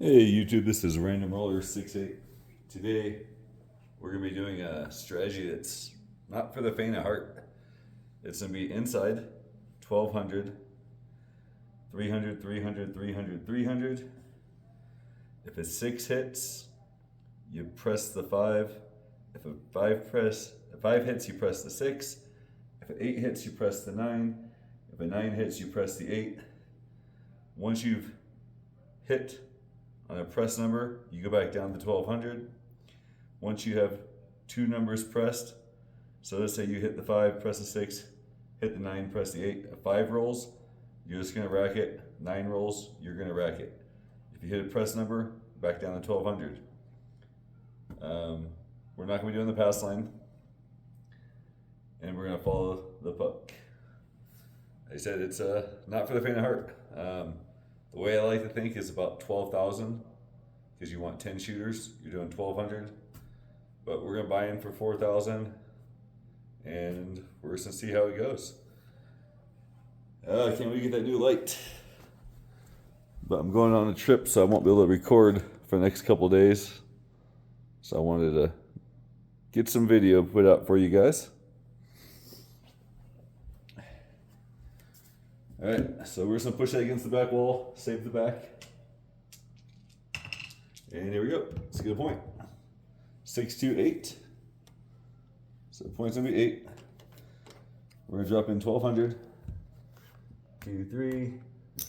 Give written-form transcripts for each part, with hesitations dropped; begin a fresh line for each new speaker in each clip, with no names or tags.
Hey YouTube, this is Random Roller 68. Today we're gonna be doing a strategy that's not for the faint of heart. It's gonna be inside 1200, 300, 300, 300, 300. If it's 6 hits, you press the 5. If a 5 hits, you press the 6. If an 8 hits, you press the 9. If a 9 hits, you press the 8. Once you've hit on a press number, you go back down to 1200. Once you have 2 numbers pressed, so let's say you hit the 5, press the 6, hit the 9, press the 8. If 5 rolls, you're just going to rack it. 9 rolls, you're going to rack it. If you hit a press number, back down to 1200. We're not going to be doing the pass line, and we're going to follow the puck. I said it's not for the faint of heart. The way I like to think is about 12,000, because you want 10 shooters. You're doing 1,200, but we're gonna buy in for 4,000, and we're just gonna see how it goes. I can't wait to get that new light, but I'm going on a trip, so I won't be able to record for the next couple of days. So I wanted to get some video put out for you guys. All right, so we're just gonna push that against the back wall, save the back. And here we go. Let's get a point. 6, 2, 8. So the point's gonna be 8. We're gonna drop in 1,200. 2, 3,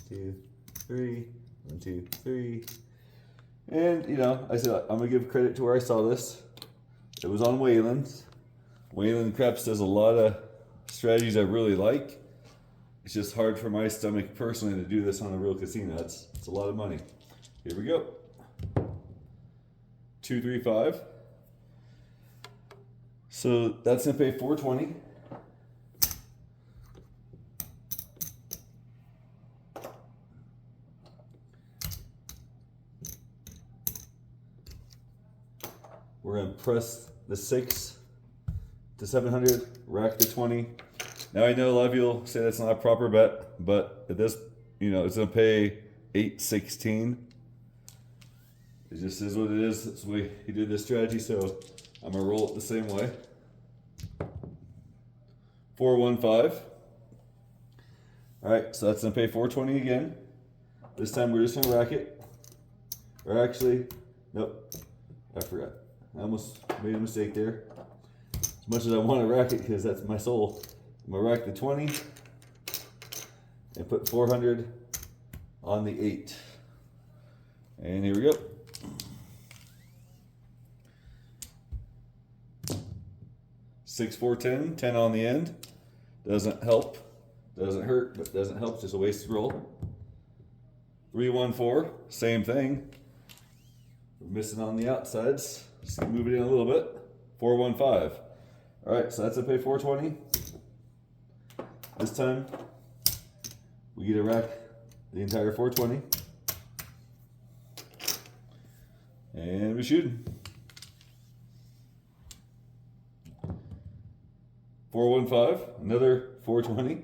2, 3, 1, 2, 3. And you know, I said I'm gonna give credit to where I saw this. It was on Wayland's. Wayland Craps does a lot of strategies I really like. It's just hard for my stomach personally to do this on a real casino. It's a lot of money. Here we go. 2, 3, 5. So that's gonna pay 420. We're gonna press the 6 to 700, rack the 20. Now I know a lot of you will say that's not a proper bet, but at this, it's gonna pay 816. It just is what it is. That's the way he did this strategy, so I'm gonna roll it the same way. 415. All right, so that's gonna pay 420 again. This time we're just gonna rack it. Or actually, nope, I forgot. I almost made a mistake there. As much as I want to rack it, because that's my soul. I'm gonna rack the 20 and put 400 on the 8. And here we go. 6, 4, 10. 10 on the end. Doesn't help. Doesn't hurt, but doesn't help. Just a wasted roll. 3, 1, 4. Same thing. We're missing on the outsides. Just gonna move it in a little bit. 4, 1, 5. All right, so that's a pay 420. This time, we get to rack the entire 420. And we shoot. 415, another 420.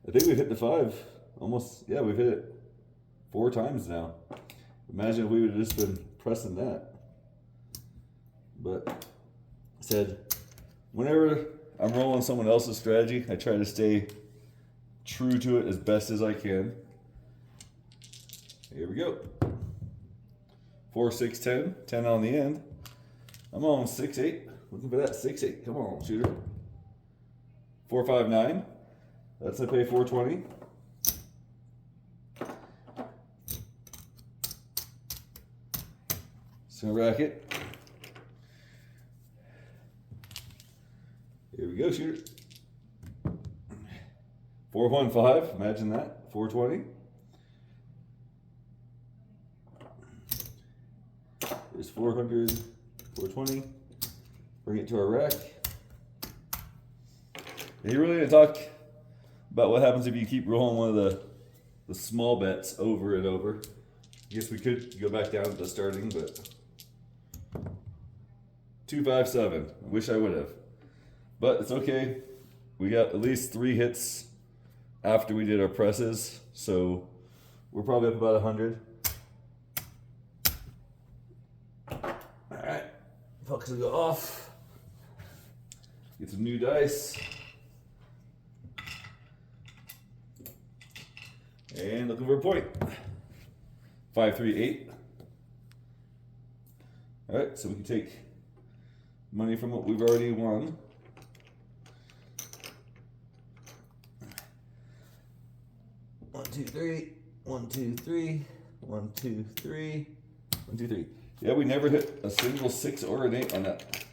I think we've hit the 5 almost. Yeah, we've hit it 4 times now. Imagine if we would have just been pressing that. But I said, whenever I'm rolling someone else's strategy, I try to stay true to it as best as I can. Here we go. 4, 6, 10. 10 on the end. I'm on 6, 8. Looking for that 6, 8. Come on, shooter. 4, 5, 9. That's gonna pay 420. Just gonna rack it. Here we go, shooter. 4, 1, 5. Imagine that. 420. There's 400. 420. Bring it to our rack. And you really didn't talk about what happens if you keep rolling one of the small bets over and over. I guess we could go back down to the starting, but 2, 5, 7. I wish I would have. But it's okay. We got at least 3 hits after we did our presses, so we're probably up about 100. Pucks will go off. Get some new dice. And looking for a point. 538. Alright, so we can take money from what we've already won. One, two, three. 1, 2, 3. 1, 2, 3. 1, 2, 3. Yeah, we never hit a single 6 or an 8 on that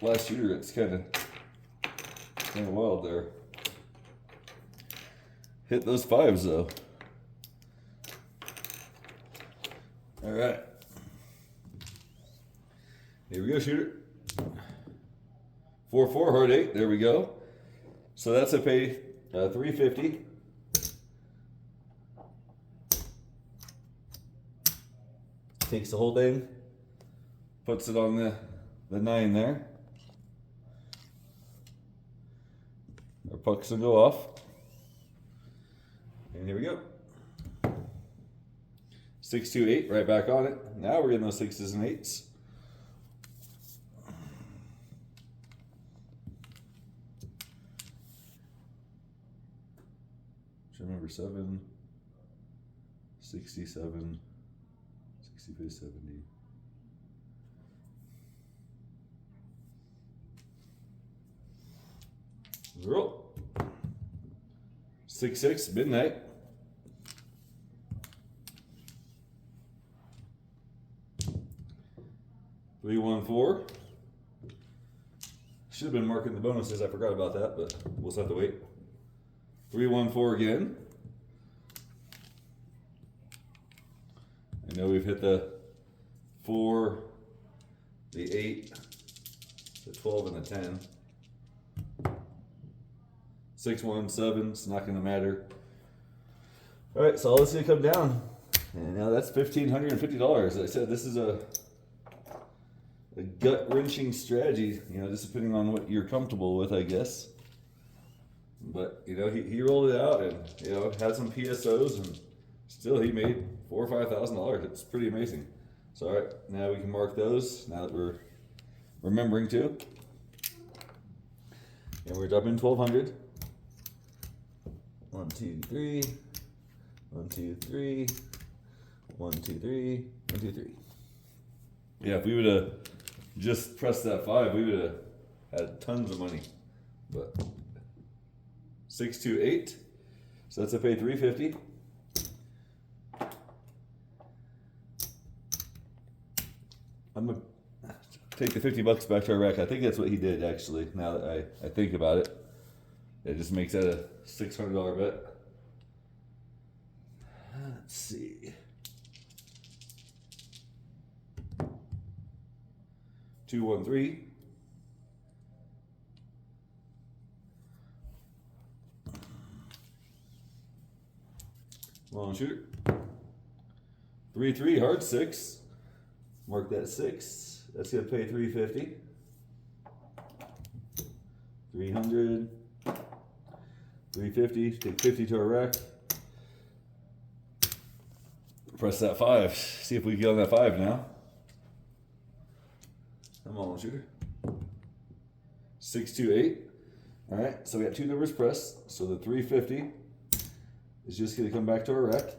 last shooter. It's kind of wild there. Hit those 5s though. All right. Here we go, shooter. 4-4 hard 8. There we go. So that's a pay $350. Takes the whole thing, puts it on the 9 there. Our pucks will go off. And here we go. 6, 2, 8, right back on it. Now we're getting those 6s and 8s. Remember 7, 67, 65, 70. Roll. 6, 6, midnight. Three, 1, 4. Should have been marking the bonuses. I forgot about that, but we'll just have to wait. 3, 1, 4 again. I know we've hit the 4, the 8, the 12, and the 10. 6, 1, 7. It's not going to matter. All right, so all this is going to come down. And now that's $1,550. As I said, this is a gut-wrenching strategy, you know, just depending on what you're comfortable with, I guess. But, you know, he rolled it out and, you know, had some PSOs and still he made $4,000 or $5,000. It's pretty amazing. So, all right, now we can mark those now that we're remembering to. And we're dropping 1,200. 1, 2, 3. 1, 2, 3. 1, 2, 3. 1, 2, 3. Yeah, if we would have just pressed that 5, we would have had tons of money. But 6, 2, 8. So that's a pay $350. I'm gonna take the $50 back to our rack. I think that's what he did actually. Now that I think about it, it just makes that a $600 bet. Let's see. 2, 1, 3. Long shooter. 3, 3, hard 6. Mark that 6. That's gonna pay $350. 300. 350. Take 50 to a rack. Press that 5. See if we can get on that 5 now. Come on, shooter. 6, 2, 8. All right, so we got 2 numbers pressed. So the 350 is just going to come back to our rack.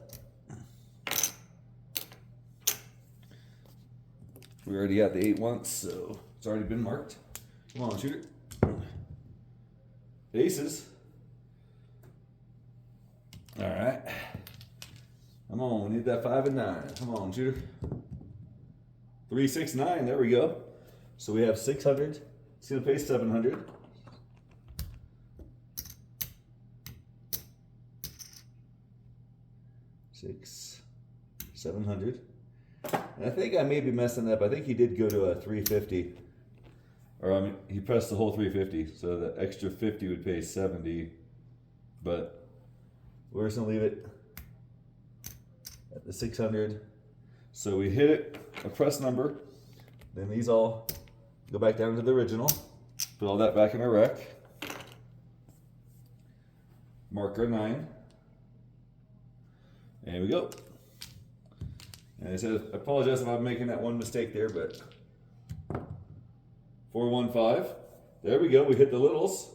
We already got the 8 once, so it's already been marked. Come on, shooter. Aces. All right. Come on, we need that 5 and 9. Come on, shooter. 3, 6, 9. There we go. So we have 600. It's gonna pay 700. $700. And I think I may be messing up. I think he did go to a 350. Or I mean, he pressed the whole 350. So the extra 50 would pay 70. But we're just gonna leave it at the 600. So we hit it, a press number. Then these all go back down to the original. Put all that back in our rack. Marker 9. And we go. And I said, I apologize if I'm making that one mistake there, but 415. There we go. We hit the littles.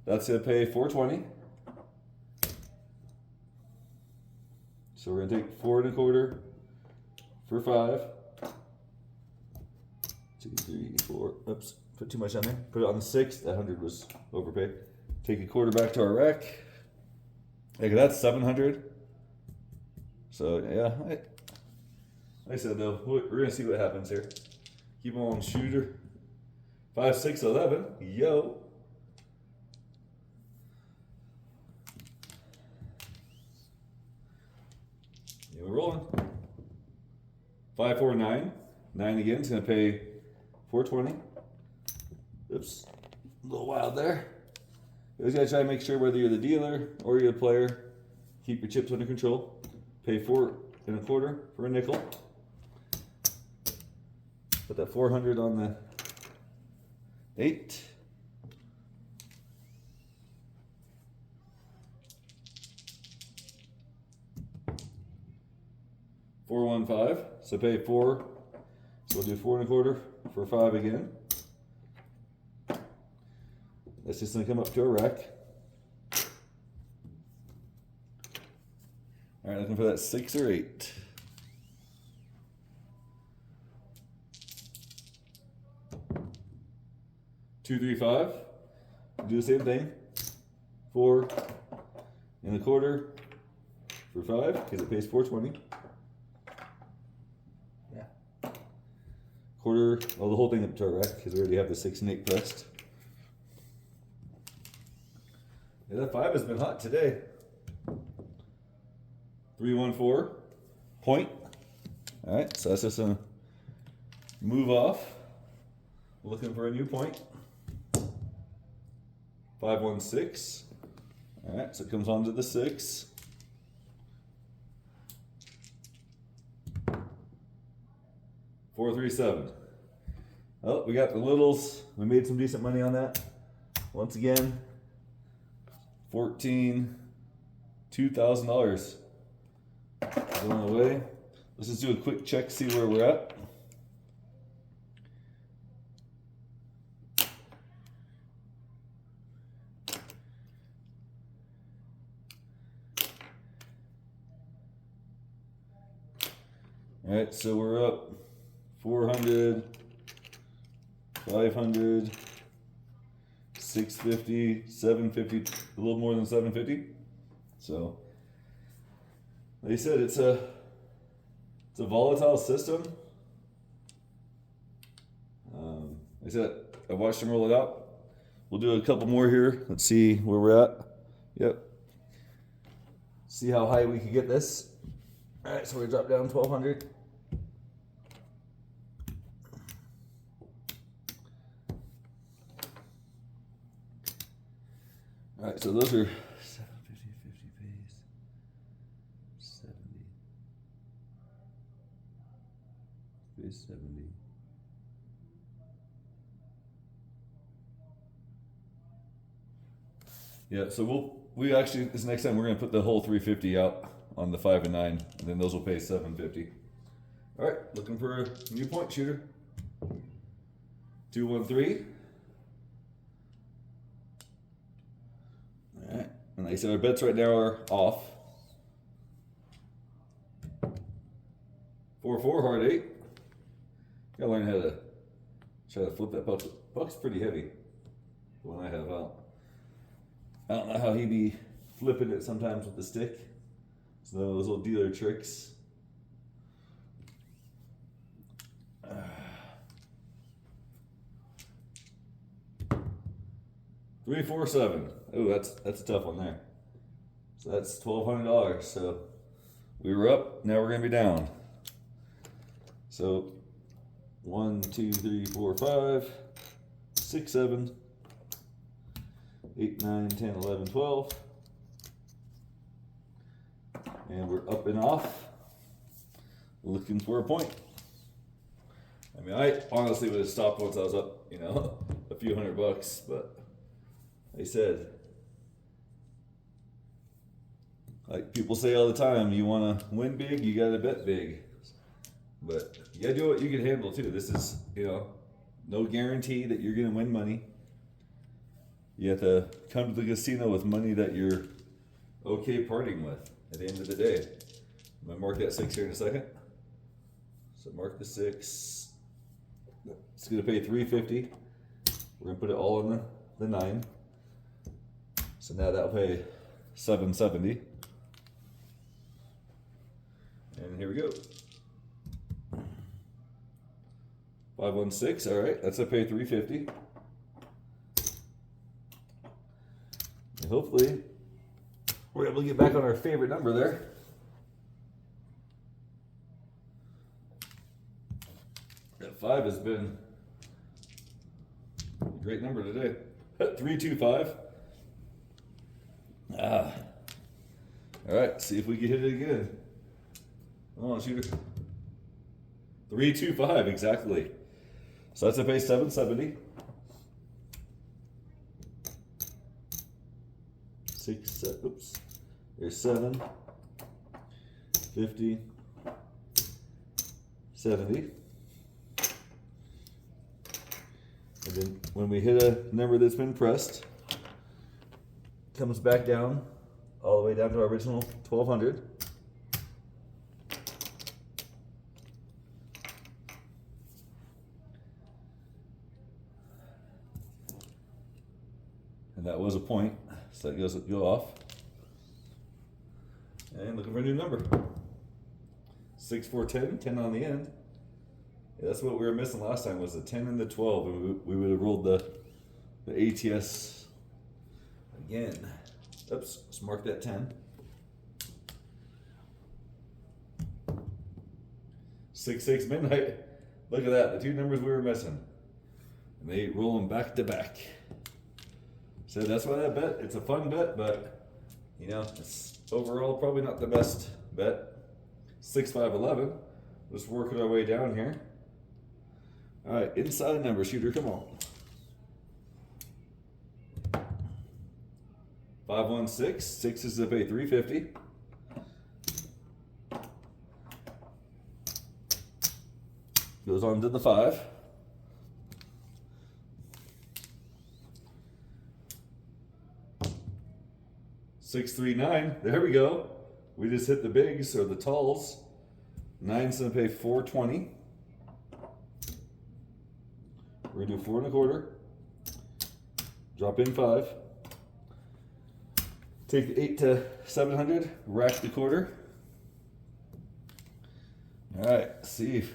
That's going to pay 420. So we're going to take 4 1/4 for 5. 2, 3, 4. Oops, put too much on there. Put it on the 6. That 100 was overpaid. Take a quarter back to our rack. Okay, that's 700. So yeah, like I said though, we're gonna see what happens here. Keep on shooter. 5, 6, 11. Yo. Yeah, we're rolling. 5, 4, 9. 9 again. It's gonna pay 420. Oops, a little wild there. You always gotta try to make sure whether you're the dealer or you're the player, keep your chips under control. Pay 4 1/4 for a nickel. Put that 400 on the 8. $415. So pay 4. So we'll do 4 1/4 for 5 again. That's just gonna come up to a rack. All right, looking for that 6 or 8. $2, 3, 5. Do the same thing. 4 1/4 for 5 because it pays 420. Yeah. Quarter. Well, the whole thing up to our rack because we already have the 6 and 8 pressed. Yeah, that 5 has been hot today. 314 point. All right, so that's just a move off. Looking for a new point. 516. All right, so it comes on to the 6. Four, 3, 7. Oh, we got the littles. We made some decent money on that. Once again, 14, $2,000 going away. Let's just do a quick check, see where we're at. All right, so we're up 400, 500, 650, 750, a little more than 750. So, like I said, it's a volatile system. Like I said, I watched them roll it out. We'll do a couple more here. Let's see where we're at. Yep. See how high we can get this. All right, so we're gonna drop down 1,200. All right, so those are 750, 50 pays, 70, pays 70. Yeah, so we actually, this next time we're gonna put the whole 350 out on the 5 and 9, and then those will pay 750. All right, looking for a new point shooter. 213. All right, and like I said, our bets right now are off. 4-4, hard 8. Gotta learn how to try to flip that puck. Puck's pretty heavy. The one I have out. I don't know how he be flipping it sometimes with the stick. So those little dealer tricks. 3, 4, 7. Oh, that's a tough one there. So that's $1,200. So we were up. Now we're gonna be down. So 1, 2, 3, 4, 5, 6, 7, 8, 9, 10, 11, 12. And we're up and off, looking for a point. I mean, I honestly would have stopped once I was up, a few $100, but like I said, like people say all the time, you want to win big, you got to bet big. But you got to do what you can handle too. This is, No guarantee that you're gonna win money. You have to come to the casino with money that you're okay partying with at the end of the day. I'm gonna mark that 6 here in a second. So mark the 6. It's gonna pay $350. We're gonna put it all in the 9. So now that'll pay $770. And here we go. 516, all right, that's a pay $350. And hopefully we're able to get back on our favorite number there. That 5 has been a great number today. 325. All right, see if we can hit it again. Come on, shooter. 325, exactly. So that's a pay $770. 6, oops. There's 7, 50, 70. And then when we hit a number that's been pressed, comes back down all the way down to our original 1200. And that was a point, so that goes go off. And looking for a new number. 6, 4, 10, 10 on the end. Yeah, that's what we were missing last time, was the 10 and the 12, and we would have rolled the ATS again. Oops, let's mark that 10. 6, 6, midnight. Look at that, the two numbers we were missing. And they roll them back to back. So that's why that bet, it's a fun bet, but you know, it's overall probably not the best bet. 6, 5, 11. Let's work our way down here. All right, inside number, shooter, come on. 516, 6 is to pay $350. Goes on to the 5. 639, there we go. We just hit the bigs or the talls. 9's gonna pay $420. We're gonna do 4 1/4. Drop in 5. Take the 8 to 700. Rack the quarter. All right. See if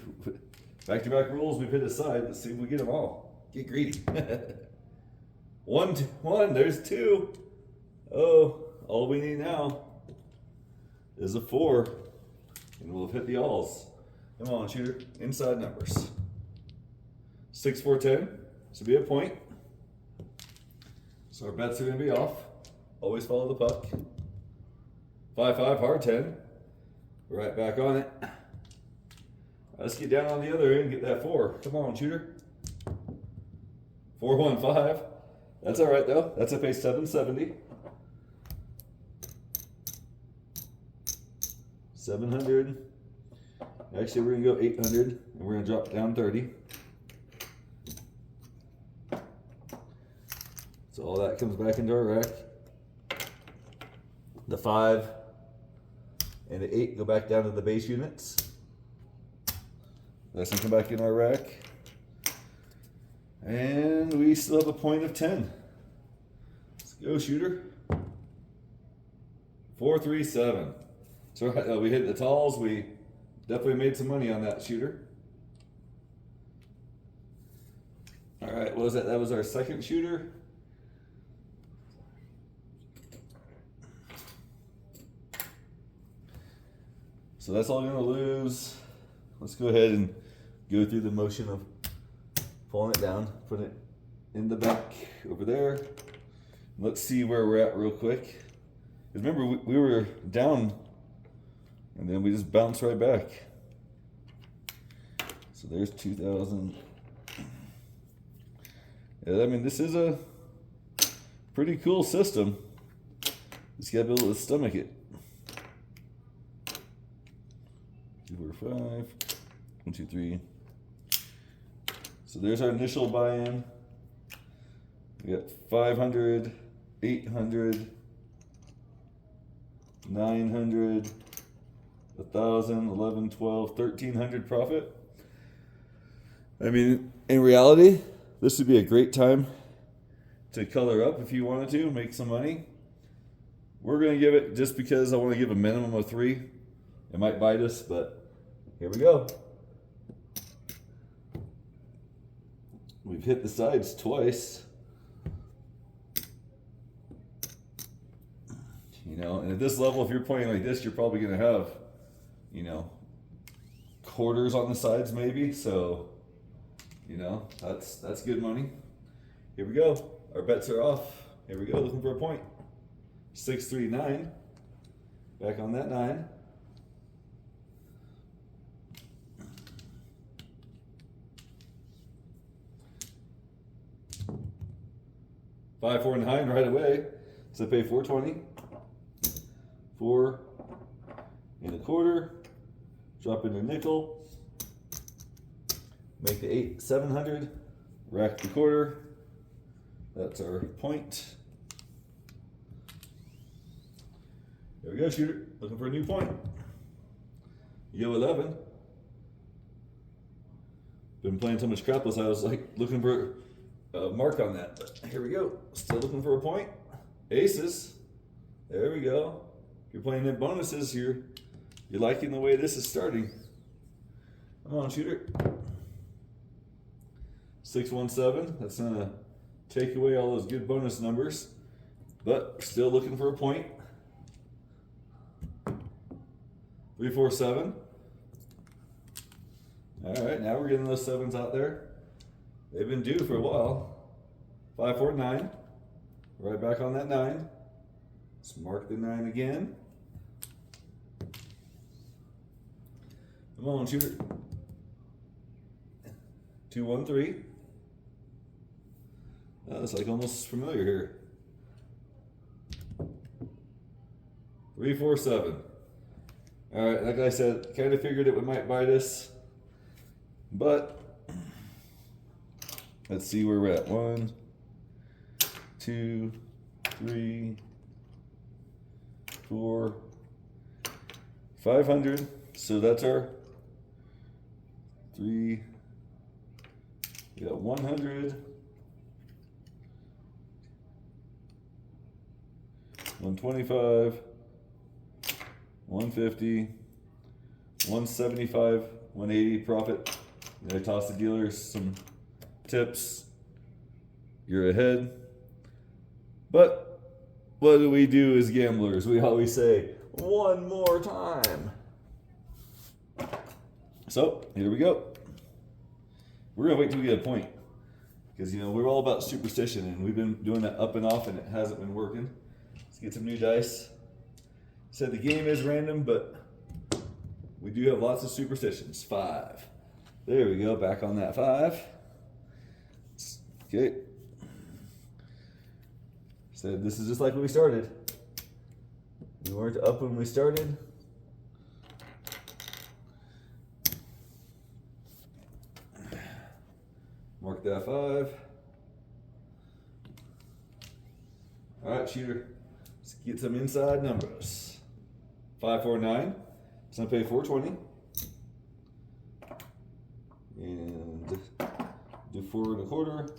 back-to-back rolls. We've hit a side. Let's see if we get them all. Get greedy. 1, 1. There's 2. Oh. All we need now is a 4, and we'll hit the alls. Come on, shooter. Inside numbers. 6, 4, 10. This will be a point. So our bets are going to be off. Always follow the puck. 5, 5, hard 10. Right back on it. Let's get down on the other end and get that 4. Come on, shooter. 4, 1, 5. That's all right, though. That's a pay $770. 700. Actually, we're gonna go 800, and we're gonna drop down 30. So all that comes back into our rack. The 5 and the 8 go back down to the base units. That's gonna come back in our rack. And we still have a point of 10. Let's go, shooter. 4, 3, 7. So we hit the talls. We definitely made some money on that, shooter. All right, what was that? That was our second shooter. So that's all gonna lose. Let's go ahead and go through the motion of pulling it down, put it in the back over there. Let's see where we're at real quick. Because remember, we were down, and then we just bounced right back. So there's 2,000. Yeah, I mean, this is a pretty cool system. Just gotta be able to stomach it. 2, 4, 5. 1, 2, 3. So there's our initial buy-in. We got 500, 800, 900, 1,000, 11, 12, 1,300 profit. I mean, in reality, this would be a great time to color up if you wanted to, make some money. We're going to give it, just because I want to give a minimum of 3. It might bite us, but here we go. We've hit the sides twice. You know, and at this level, if you're playing like this, you're probably going to have, you know, quarters on the sides maybe. So, you know, that's good money. Here we go. Our bets are off. Here we go, looking for a point. 6, 3, 9. Back on that 9. Five, 4, 9 right away. So I pay 420. 4 and a quarter. Drop in a nickel. Make the 8, 700. Rack the quarter. That's our point. There we go, shooter. Looking for a new point. You go 11. Been playing so much crapless, I was like looking for a mark on that. But here we go. Still looking for a point. Aces. There we go. If you're playing in bonuses, you're liking the way this is starting. Come on, shooter. 617. That's gonna take away all those good bonus numbers, but still looking for a point. 3, 4, 7. All right, now we're getting those 7s out there. They've been due for a while. 5, 4, 9. Right back on that 9. Let's mark the 9 again. Come on, shooter. 2, 1, 3. That's like almost familiar here. 3, 4, 7. All right, like I said, kind of figured it might bite us, but let's see where we're at. 1, 2, 3, 4, 500. So that's our 3. We got 100. 125, 150, 175, 180 profit. I toss the dealers some tips. You're ahead. But what do we do as gamblers? We always say, one more time. So here we go. We're gonna wait till we get a point, because you know we're all about superstition, and we've been doing that up and off, and it hasn't been working. Let's get some new dice. Said the game is random, but we do have lots of superstitions. 5. There we go, back on that 5. Okay. Said this is just like when we started. We weren't up when we started. Mark that 5. All right, shooter. Let's get some inside numbers. 5, 4, 9. So I pay 420. And do 4 1/4.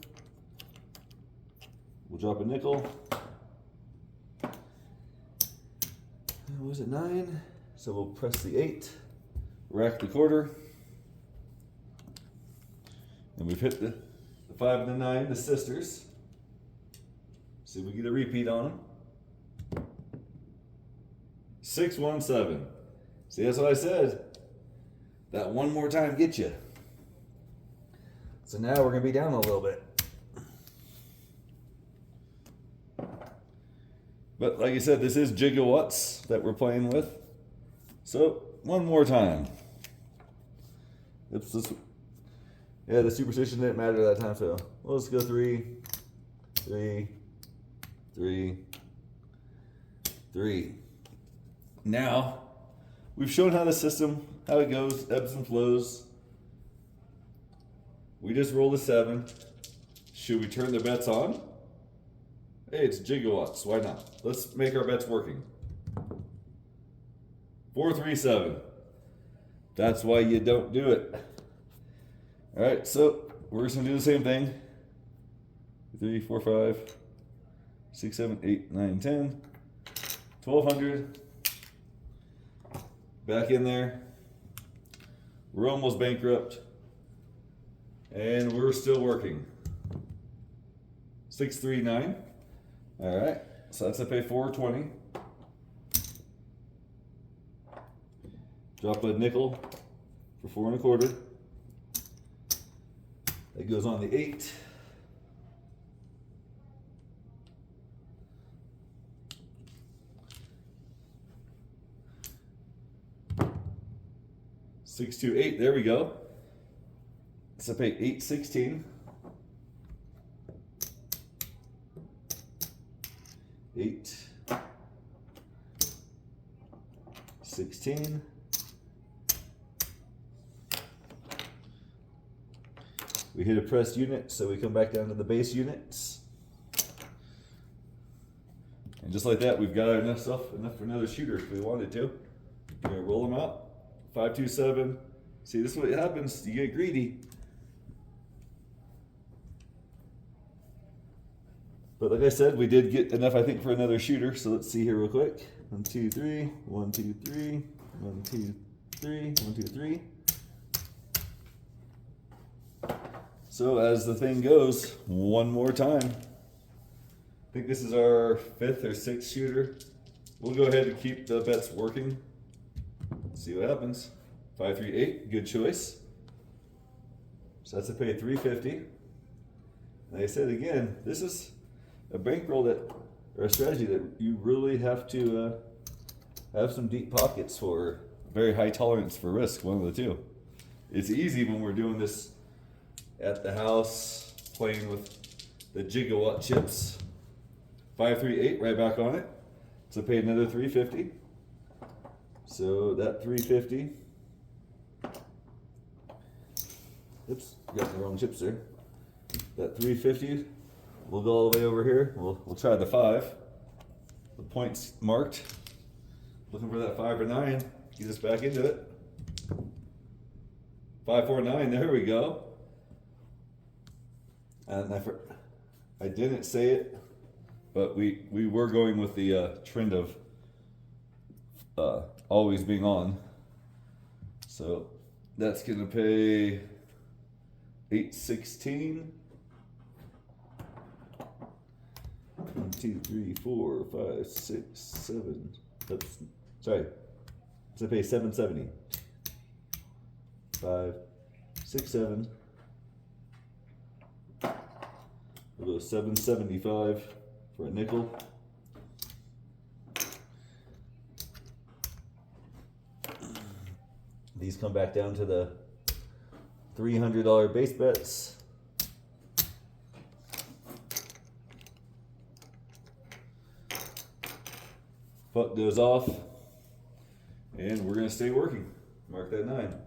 We'll drop a nickel. What was it, 9? So we'll press the 8. Rack the quarter. And we've hit the 5 and the 9, the sisters. See if we get a repeat on them. 6, 1, 7. See, that's what I said. That one more time get you. So now we're going to be down a little bit. But like I said, this is gigawatts that we're playing with. So one more time. It's this. Yeah, the superstition didn't matter that time, so let's go 3, 3, 3, 3. Now, we've shown how the system, how it goes, ebbs and flows. We just rolled a 7. Should we turn the bets on? Hey, it's gigawatts. Why not? Let's make our bets working. 437. That's why you don't do it. All right, so we're just gonna do the same thing. 3, 4, 5, 6, 7, 8, 9, 10, 1200. Back in there. We're almost bankrupt. And we're still working. 639. All right, so that's a pay 420. Drop a nickel for 4 1/4. That goes on the 8. Six, 2, 8. There we go. So pay 816. 8, 16. We hit a pressed unit, so we come back down to the base units. And just like that, we've got enough for another shooter if we wanted to. We're gonna roll them out. 527. See, this is what happens. You get greedy. But like I said, we did get enough, I think, for another shooter. So let's see here real quick. 1, 2, 3. 1, 2, 3. 1, 2, 3. 1, 2, 3. So as the thing goes, one more time. I think this is our 5th or 6th shooter. We'll go ahead and keep the bets working. See what happens. 5, 3, 8. Good choice. So that's a pay 350. Like I said again, this is a bankroll or a strategy that you really have to have some deep pockets for, very high tolerance for risk, one of the two. It's easy when we're doing this at the house, playing with the gigawatt chips. 5, 3, 8, right back on it. So pay another 350. So that 350. Oops, got the wrong chips there. That 350. We'll go all the way over here. We'll try the 5. The points marked. Looking for that 5 or 9. Get us back into it. 5, 4, 9. There we go. And I didn't say it, but we were going with the trend of always being on. So that's gonna pay 816. 1, 2, 3, 4, 5, 6, 7. Oops, sorry. It's gonna pay 770. 5, 6, 7. We'll go 775 for a nickel. These come back down to the $300 base bets. Puck goes off, and we're gonna stay working. Mark that 9.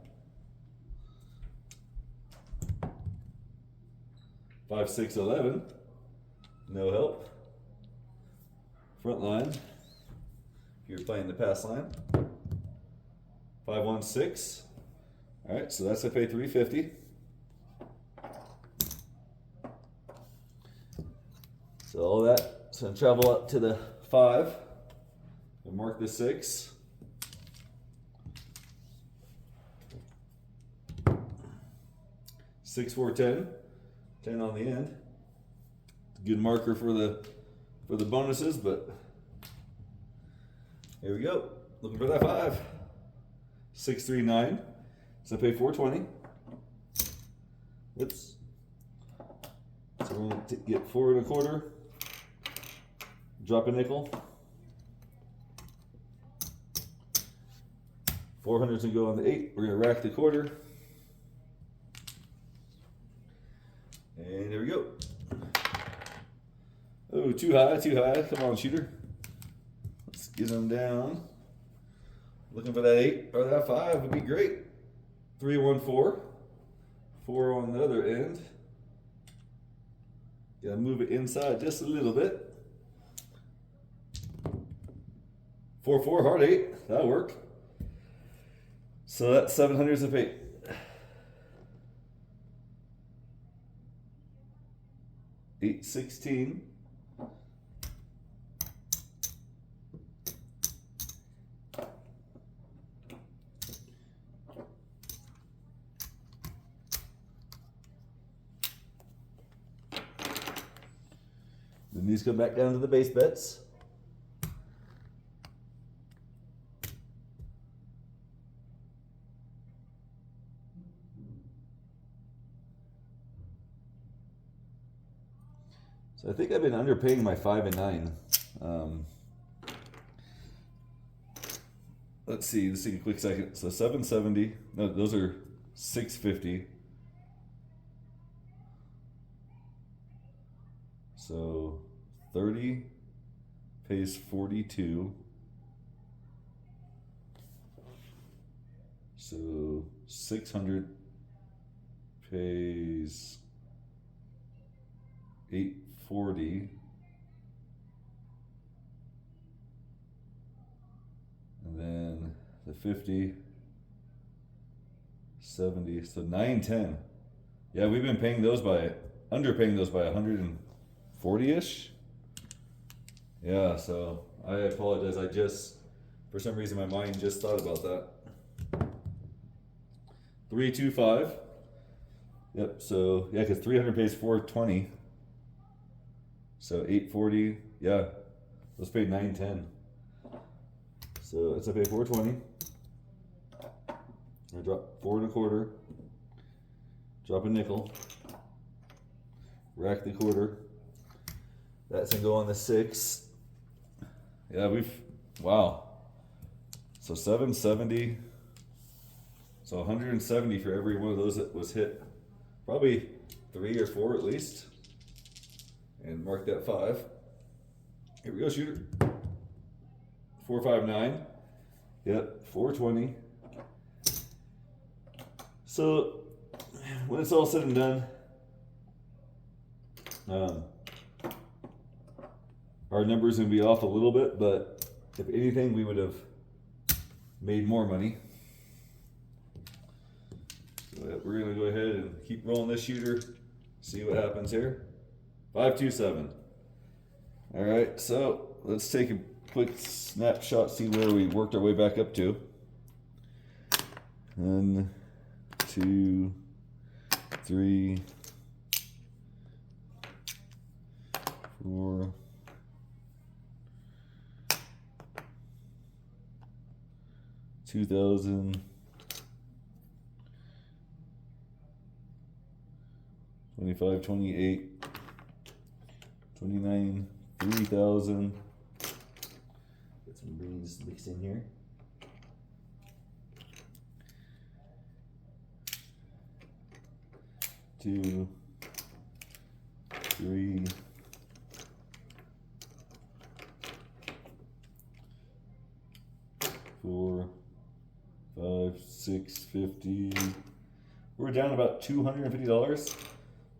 5, 6, 11. No help. Front line. If you're playing the pass line. 5, 1, 6. All right, so that's a pay 350. So all that's gonna travel up to the 5. We'll mark the 6. Six, 4, 10. 10 on the end. Good marker for the bonuses, but here we go. Looking for that 5. 6, 3, 9. So I pay 420. Oops. So we're gonna get 4 1/4. Drop a nickel. 400's gonna go on the 8. We're gonna rack the quarter. And there we go. Oh, too high, too high. Come on, shooter. Let's get them down. Looking for that 8 or that 5 would be great. 3, 1, 4. 4 on the other end. Gotta move it inside just a little bit. 4-4, heart 8. That'll work. So that's 700s of 8. $8.16. Then these go back down to the base bets. So I think I've been underpaying my 5 and 9. Let's take a quick second. So 770. No, those are 650. So 30 pays 42. So 600 pays 840. And then the 50, 70, so 910. Yeah, we've been paying those by, underpaying those by 140-ish. Yeah, so I apologize. I just, for some reason, my mind just thought about that. 325. Yep, so, yeah, because 300 pays 420. So 840, yeah, let's pay 910. So it's I pay 420. I drop 4 1/4. Drop a nickel. Rack the quarter. That's gonna go on the 6. Yeah, wow. So 770. So 170 for every one of those that was hit. Probably 3 or 4 at least. And mark that 5. Here we go, shooter. 459. Yep, 420. So when it's all said and done, our number's gonna be off a little bit, but if anything, we would have made more money. So yeah, we're gonna go ahead and keep rolling this shooter, see what happens here. 527. All right, so let's take a quick snapshot, see where we worked our way back up to. 1, 2, 3, 4, 2,000, 25, 28, 29, 3,000. Get some greens mixed in here. Two, 3, 4, 5, 650. We're down about $250,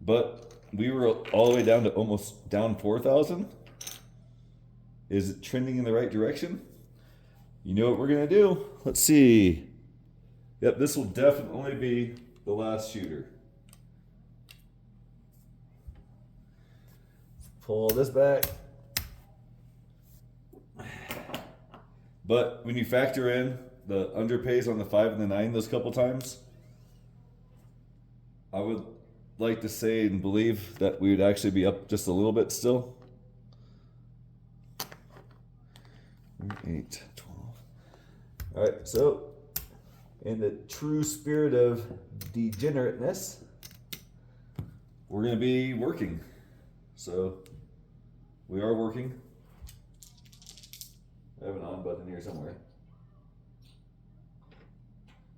but we were all the way down to almost down 4,000. Is it trending in the right direction? You know what we're gonna do? Let's see. Yep, this will definitely be the last shooter. Pull this back. But when you factor in the underpays on the 5 and the 9 those couple times, I would like to say and believe that we would actually be up just a little bit still. 8, 12. All right, so in the true spirit of degenerateness, we're going to be working. So we are working. I have an on button here somewhere.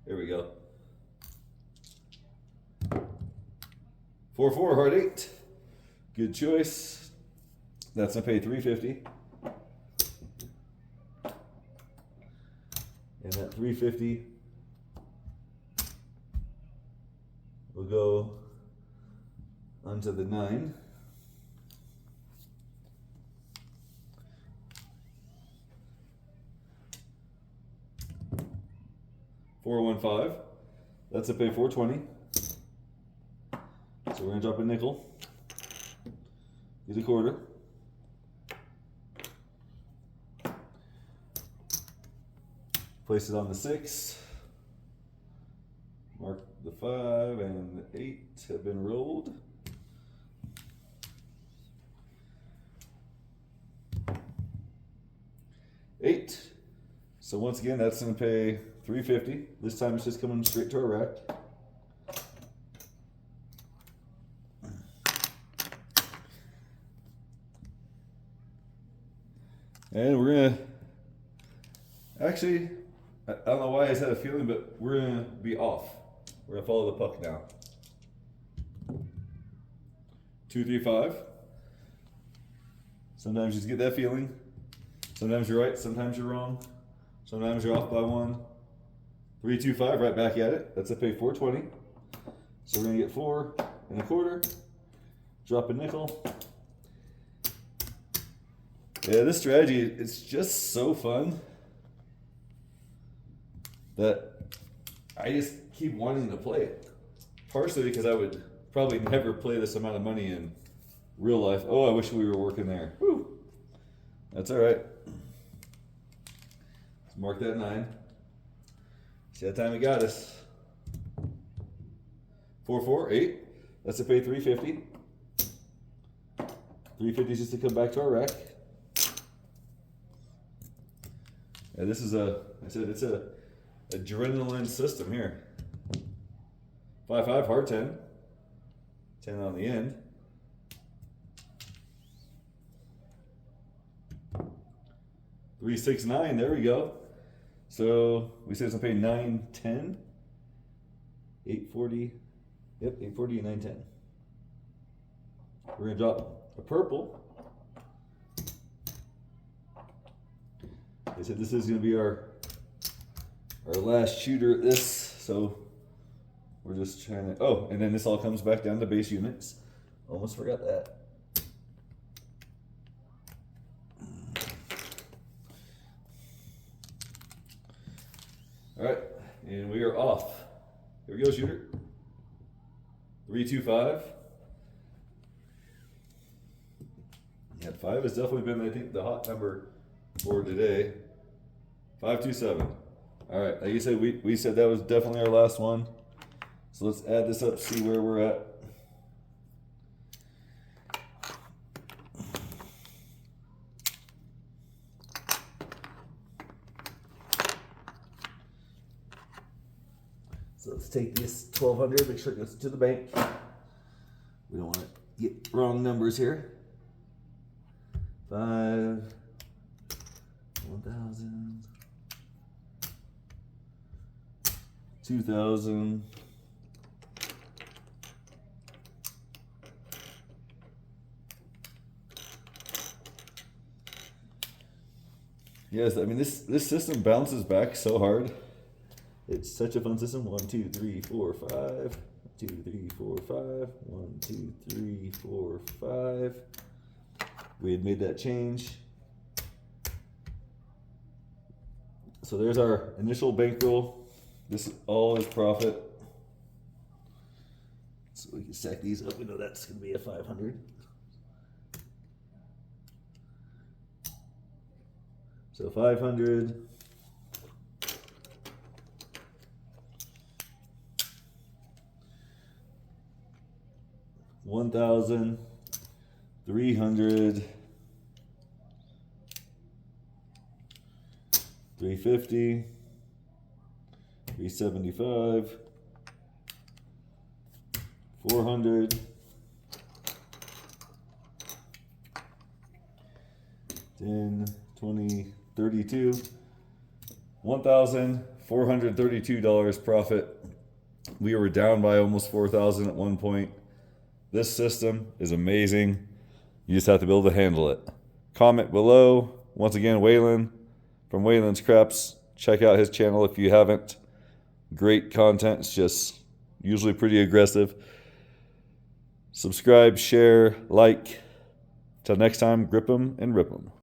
Here we go. 4-4, heart 8. Good choice. That's gonna pay $350. And that $350 we'll go onto the 9. $415. That's a pay $420. So we're gonna drop a nickel. Get a quarter. Place it on the 6. Mark the 5 and the 8 have been rolled. $8. So once again, that's gonna pay $350. This time it's just coming straight to our rack. And we're gonna, actually, I don't know why I just had a feeling, but we're gonna be off. We're gonna follow the puck now. 2, 3, 5. Sometimes you just get that feeling. Sometimes you're right, sometimes you're wrong. Sometimes you're off by 1. 3, 2, 5, right back at it. That's a pay $420. So we're gonna get 4 and a quarter. Drop a nickel. Yeah, this strategy, it's just so fun that I just keep wanting to play it. Partially because I would probably never play this amount of money in real life. Oh, I wish we were working there. Whew. That's all right. Let's mark that 9. See that time it got us. 4, 4, 8. That's a pay $350. $350 is just to come back to our rack. Yeah, this is it's a adrenaline system here. 5, 5, hard 10. 10 on the end. 3, 6, 9, there we go. So we said it's gonna pay 9, 10. 840. Yep, 840 and 910. We're gonna drop a purple. They said this is gonna be our last shooter at this, so we're just trying to, oh, and then this all comes back down to base units. Almost forgot that. All right, and we are off. Here we go, shooter. 3, 2, 5. Yeah, 5 has definitely been, I think, the hot number for today. 5, 2, 7. All right, like you said, we said that was definitely our last one. So let's add this up, see where we're at. So let's take this 1,200, make sure it goes to the bank. We don't want to get wrong numbers here. 5, 1,000, 2,000, yes, I mean this system bounces back so hard. It's such a fun system. 1, 2, 3, 4, 5. 2, 3, 4, 5. 1, 2, 3, 4, 5. We had made that change. So there's our initial bankroll. This all is profit. So we can stack these up. We know that's going to be a 500. So 500. 1,000, 300, 350, 375, 400, 10, 20, 32, $1,432 profit. We were down by almost 4,000 at one point. This system is amazing. You just have to be able to handle it. Comment below. Once again, Waylon from Waylon's Craps. Check out his channel if you haven't. Great content. It's just usually pretty aggressive. Subscribe, share, like. Till next time, grip 'em and rip 'em.